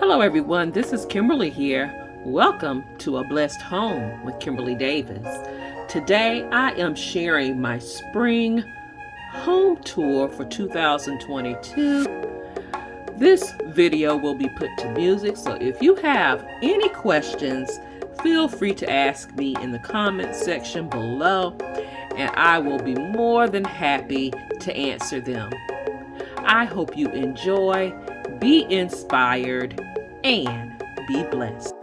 Hello everyone, this is Kimberly here. Welcome to A Blessed Home with Kimberly Davis. Today I am sharing my spring home tour for 2022. This video will be put to music, so if you have any questions, feel free to ask me in the comments section below, and I will be more than happy to answer them. I hope you enjoy, be inspired, and be blessed.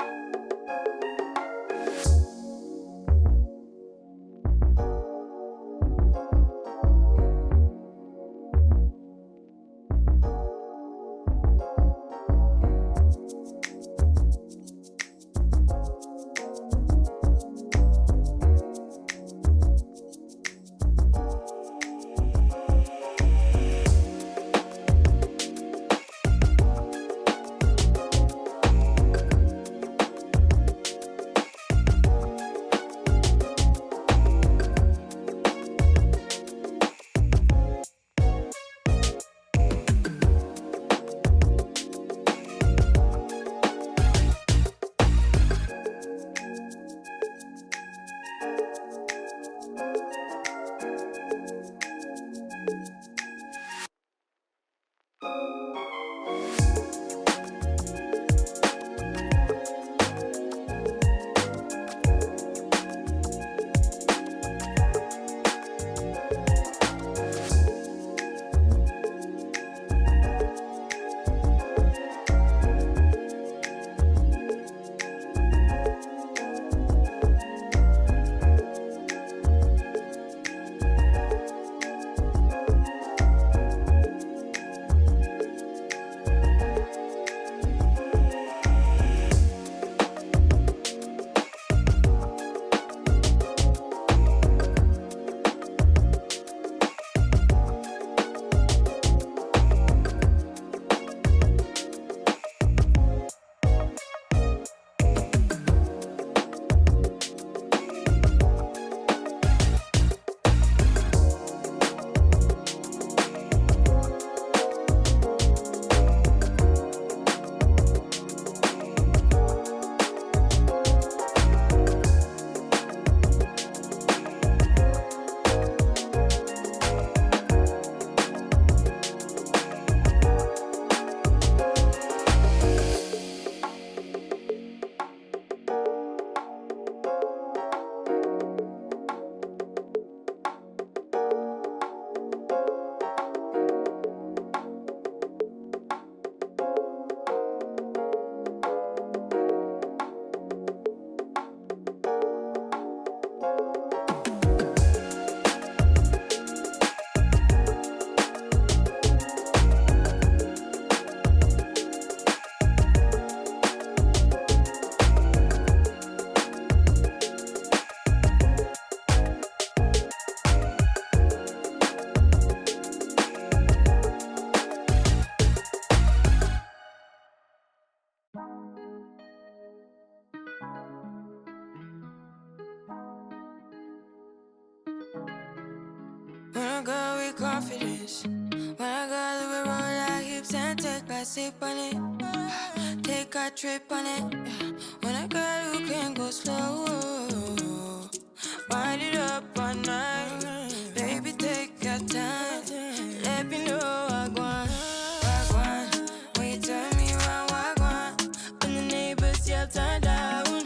When I go with confidence, when I go to roll our hips and take a sip on it, take a trip on it. When I girl who can go slow, wind it up all night. Baby, take your time, let me know I want. When you turn me around, I want. When the neighbors yell turn down,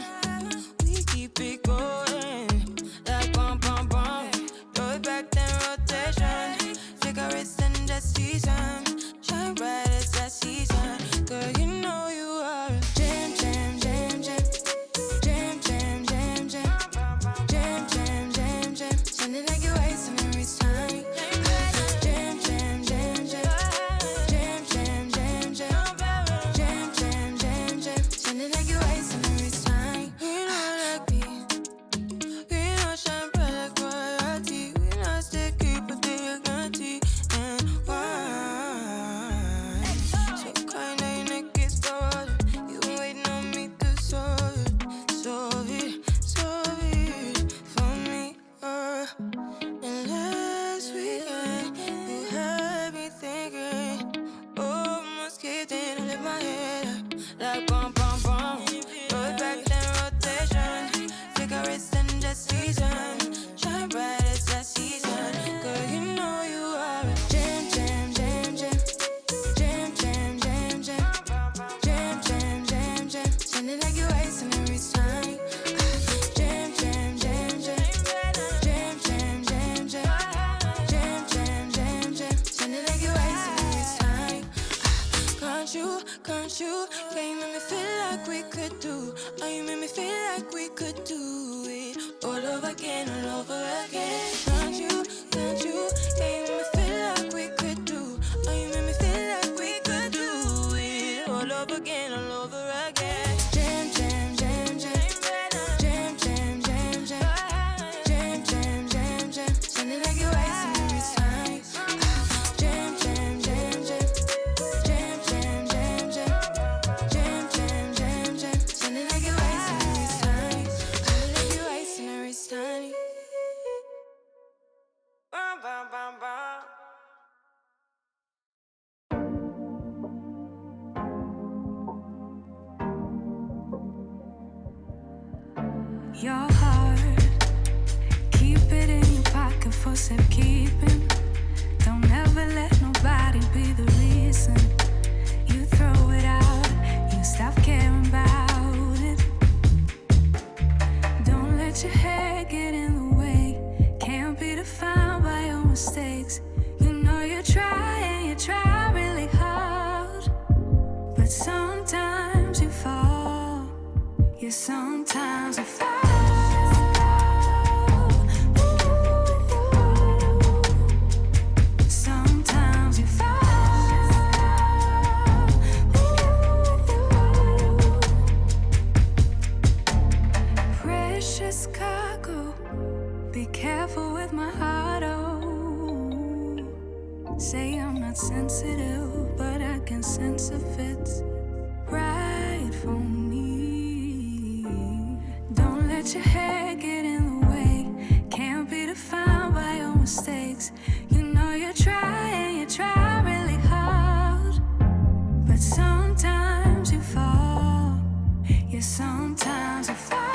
we keep it going like pom pom pom. Throw it back then rotation. Cigarettes and the season. Shine bright as that season. Girl, you know you are a jam, jam, jam, jam. Like bum bum bum. Roll back then rotation. Figure it's in the season. Shine bright as the season. Girl, you know you are a jam, jam, jam, jam. Jam, jam, jam, jam. Jam, jam, jam, jam. Sounding like you're icing every time. Jam, jam, jam, jam. Jam, jam, jam, jam. Jam, jam, jam, jam. Sounding like you're icing every time. Can't you? Yeah, you make me feel like we could do. Oh, you make me feel like we could do it all over again, all over again. Can't you? Yeah, you make me feel like we could do. Oh, you make me feel like we could do it all over again, all over again. Jam, jam, jam, jam. Jam, jam, jam, jam. Jam, jam, jam, jam. Sounding like you're icing every time. Jam, jam, jam, jam. Jam, jam, jam, jam. Jam, jam, jam, jam. Sounding like you're icing every time. Sounding like you're icing every time. Bum, bum, bum, bum. Your heart, keep it in your pocket for safekeeping. Don't ever let nobody be the reason you throw it out, you stop caring about it. Don't let your hair get in the way, can't be defined by your mistakes. You know you try really hard, but sometimes you fall. Yeah, sometimes you fall. Sometimes you fall. Precious cargo, be careful with my heart, oh. Say I'm not sensitive, but I can sense if it's right for me. Don't let your hair get in the way, can't be defined by your mistakes. You know you try really hard, but sometimes you fall. Yeah, sometimes you fall.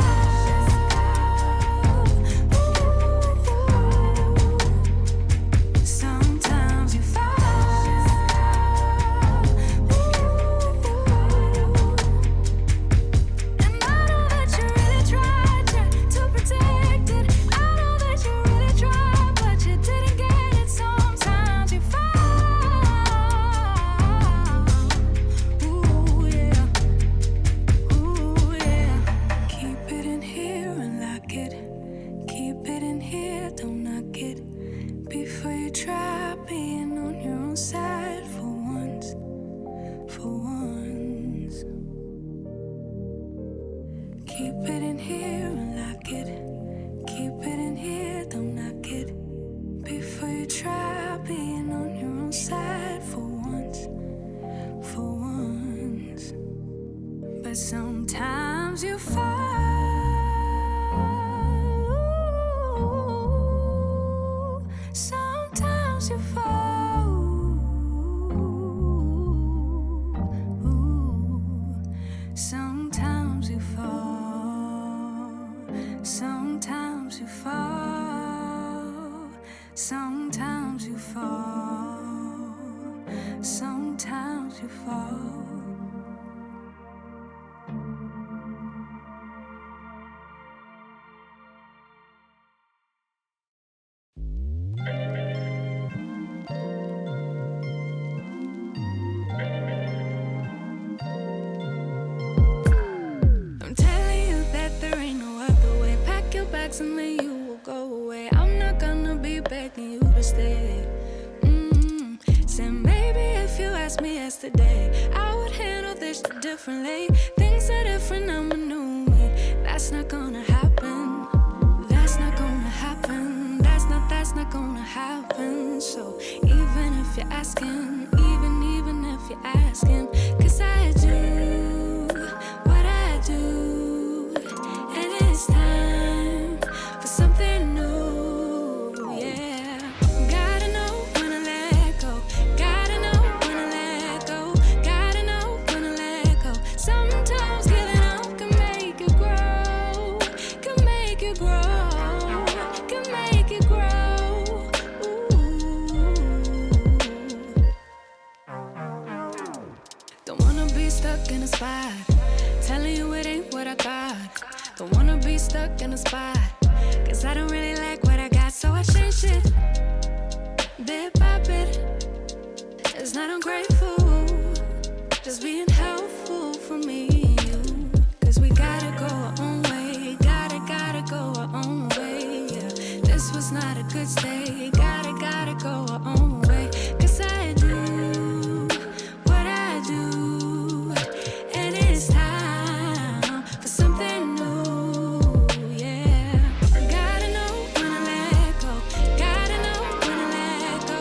Sometimes you fall. And I know that you really tried, yeah, to protect it. I know that you really tried, but you didn't get it. Sometimes you fall. Ooh, yeah. Ooh, yeah. Keep it in here and lock it. Keep it in here, don't knock it. Before you try being on your own side for once, for once. Keep it in here and lock it. Keep it in here, don't knock it. Before you try being on your own side for once, for once. But sometimes you fall. Sometimes you fall. Sometimes you fall. Sometimes you fall. Sometimes you fall. Sometimes you fall. I'm telling you that there ain't no other way. Pack your bags and then you will go away. I'm not gonna be begging you to stay. Said maybe if you asked me yesterday, I would handle this differently. Things are different, I'm a new me. That's not gonna happen. That's not gonna happen. That's not gonna happen. So even if you're asking, even if you're asking, 'cause I do what I do, and it's time for something new, yeah. Gotta know when to let go. Gotta know when to let go. Gotta know when to let go. Sometimes giving up can make you grow, can make you grow, can make you grow. Ooh. Don't wanna be stuck in a spot, telling you it ain't what I thought. Don't wanna be stuck in a spot, cause I don't really like what I got, so I change it bit by bit. It's not ungrateful, just being helpful for me and you. Cause we gotta go our own way, gotta go our own way, yeah. This was not a good stay, gotta go our own way. Cause I do what I do, and it's time for something new, yeah. Gotta know when to let go, gotta know when to let go,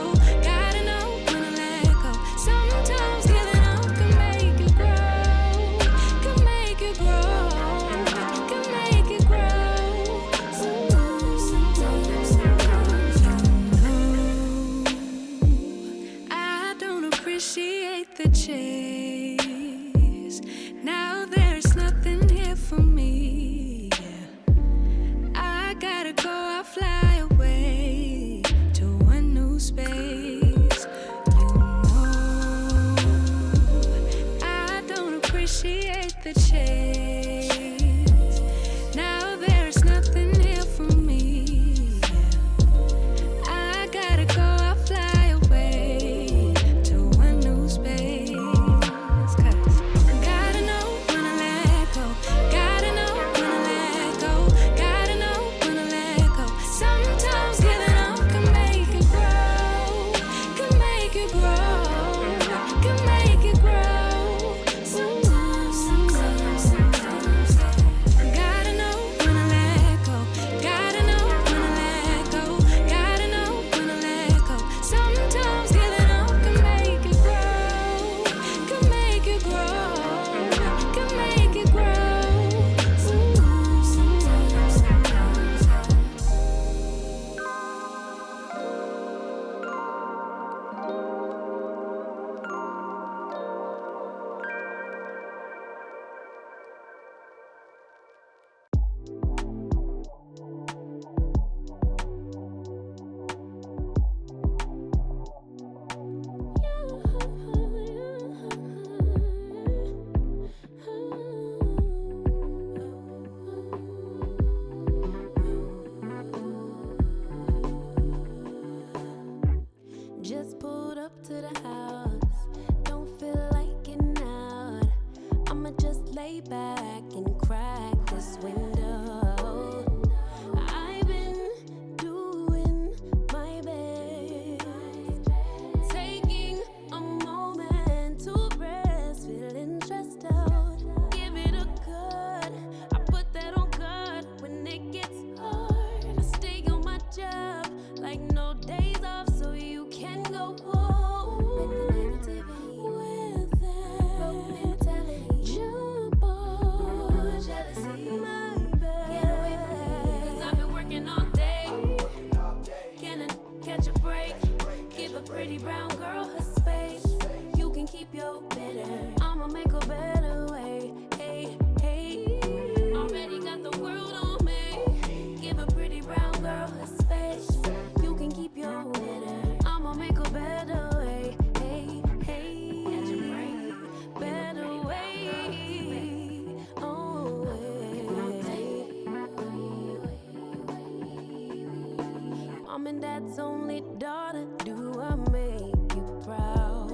gotta know when to let go. Sometimes giving up can make you grow, can make you grow, can make you grow. Sometimes I don't appreciate the chase. Now there's nothing here for me, yeah. I gotta go, I'll fly away to a new space. You know, I don't appreciate the chase. Now there's nothing here for me, yeah. I gotta go, I'll fly away to a new space. Cause gotta know when to let go, gotta know when to let go, gotta know when to let go. Sometimes giving up can make you grow, can make you grow, can make you grow. Sometimes gotta know when to let go, gotta know when to let go, gotta know when to let go. Sometimes giving up can make you grow, can make you grow, can make you grow. Just pulled up to the house, don't feel like getting out. I'ma just lay back and crack this window. I've been doing my best, taking a moment to rest, feeling stressed out. Give it a cut, I put that on God when it gets hard. I stay on my job like no days off, so you can go home with the negativity, with that broke mentality. Jump on jealousy, my bad. Get away from me, 'cause I've been working all day. Can I catch a break? Give a pretty brown girl her space. You can keep your bitter, I'ma make a better way. Hey, hey, already got the world on me. Give a pretty brown girl her space. You can keep your bitter, I'ma make a better way. Hey, hey, catch a break, better way. Oh, Mom and Dad's only daughter, do I make you proud?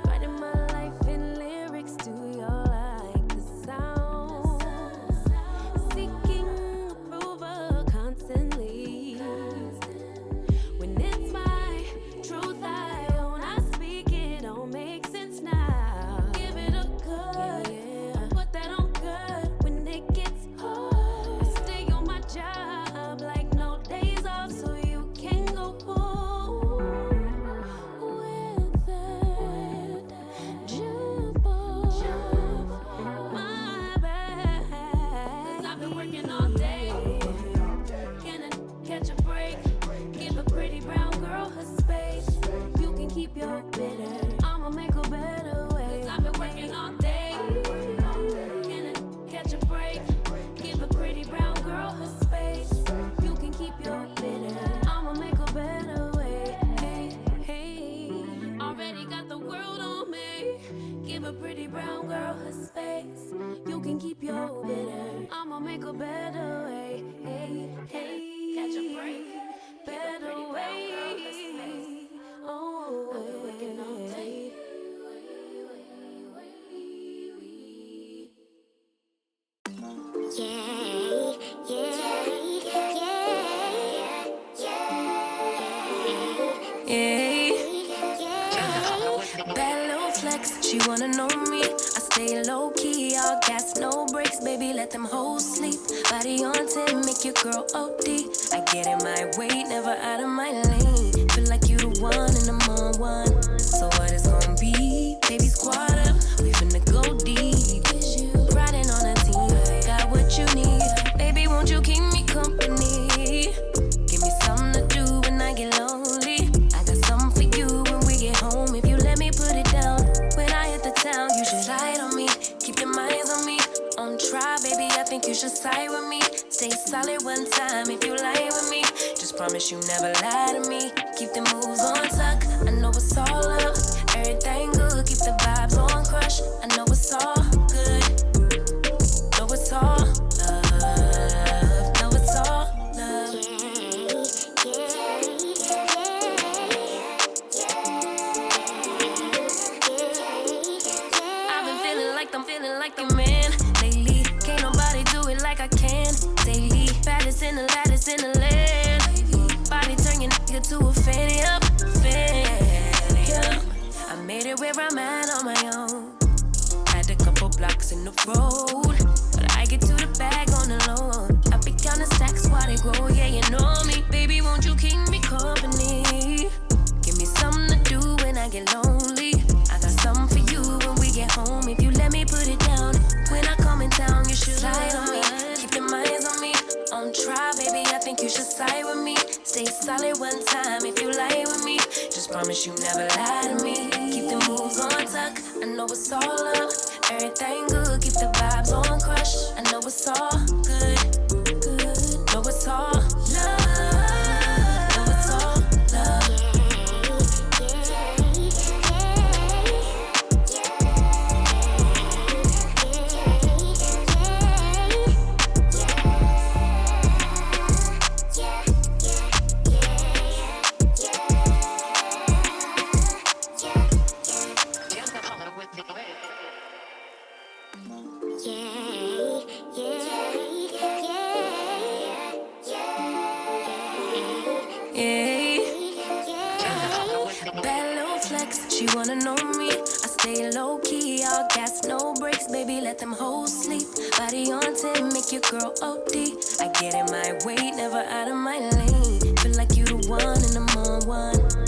Writing my life in lyrics, do you like the sound? Seeking approval constantly. When it's my truth I own, I speak it, don't make sense now. Give it a cut, yeah. Put that on good when it gets hard. I stay on my job like no days off, so you can go home. girl her space. You can keep your bitter. I'ma make a better way. Hey, hey, catch a break. Better way. Oh, hey. Bad little flex, she wanna know me. I stay low key, all gas, no brakes, baby. Let them hoes sleep. Body on 10, make your girl OD. I get in my way, never out of my lane. Feel like you the one and I'm on one. So what it's gonna be? Baby, squad up, we finna go deep. Riding on a team, got what you need. Baby, won't you keep me company? Give me something to do when I get lonely. I got something for you when we get home. If you let me put it down, when I hit the town, you should slide on me. Keep your minds on me. On try, baby, I think you should side with me. Stay solid one time if you lie with me. Just promise you never lie to me. Keep the moves on tuck. I know it's all love. Everything good. Keep the vibes on crush. I know it's all good. Know it's all love. Know it's all love. I've been feeling like I'm feeling like the man lately. Can't nobody do it like I can daily. Baddest in the land. Body turn your nigga to a fanny up, fanny up. I made it where I'm at on my own. Had a couple blocks in the road, but I get to the bag on the low. I be counting stacks while they grow, yeah, you know me. Baby, won't you keep me company? Give me something to do when I get lonely. I got something for you when we get home. If you let me put it down, when I come in town, you should slide on me. Keep your minds on me. On try, baby, I think you should side with me. Stay solid one time if you lie with me. Just promise you never lie to me. Keep the moves on tuck. I know it's all love. Everything good. Keep the vibes on crush. I know it's all good. Good. Know it's all love. Know it's all love. Bad little flex, she wanna know me. I stay low key, all gas, no brakes, baby. Let them hoes sleep. Body on 10, make your girl OD. I get in my way, never out of my lane. Feel like you the one and I'm on one.